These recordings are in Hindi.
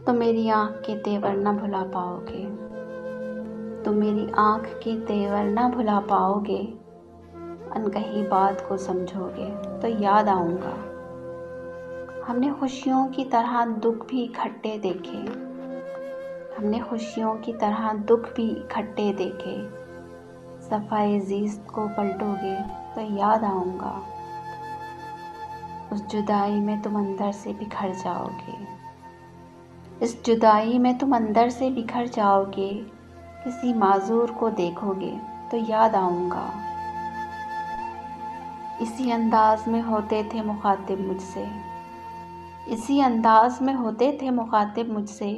तुम मेरी आँख के तेवर न भुला पाओगे, तुम मेरी आँख के तेवर न भुला पाओगे। अनकही बात को समझोगे तो याद आऊँगा। हमने खुशियों की तरह दुख भी इकट्ठे देखे, हमने खुशियों की तरह दुख भी इकट्ठे देखे। सफ़ाए ज़ीस्त को पलटोगे तो याद आऊँगा। उस जुदाई में तुम अंदर से बिखर जाओगे, इस जुदाई में तुम अंदर से बिखर जाओगे। किसी माजूर को देखोगे तो याद आऊँगा। इसी अंदाज में होते थे मुखातिब मुझसे, इसी अंदाज में होते थे मुखातिब मुझसे।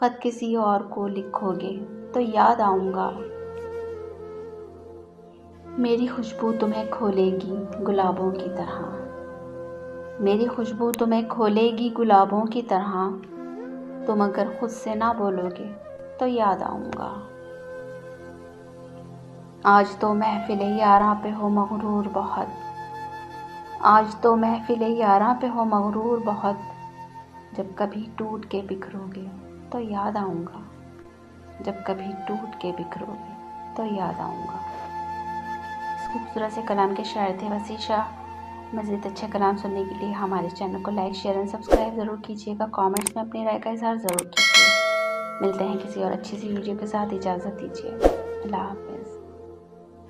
ख़त किसी और को लिखोगे तो याद आऊँगा। मेरी खुशबू तुम्हें खोलेगी गुलाबों की तरह, मेरी खुशबू तुम्हें खोलेगी गुलाबों की तरह। तुम अगर खुद से ना बोलोगे तो याद आऊँगा। आज तो महफ़िल यारां पे हो मगरूर बहुत, आज तो महफ़िल यारां पे हो मगरूर बहुत। जब कभी टूट के बिखरोगे तो याद आऊँगा, जब कभी टूट के बिखरोगे तो याद आऊँगा। इस खूबसूरत से कलाम के शायर थे वसी शाह। मज़ीद अच्छे कलाम सुनने के लिए हमारे चैनल को लाइक, शेयर एंड सब्सक्राइब ज़रूर कीजिएगा। कमेंट्स में अपनी राय का इज़हार ज़रूर कीजिए। मिलते हैं किसी और अच्छी सी वीडियो के साथ। इजाज़त दीजिए। अल्लाह हाफ़िज़।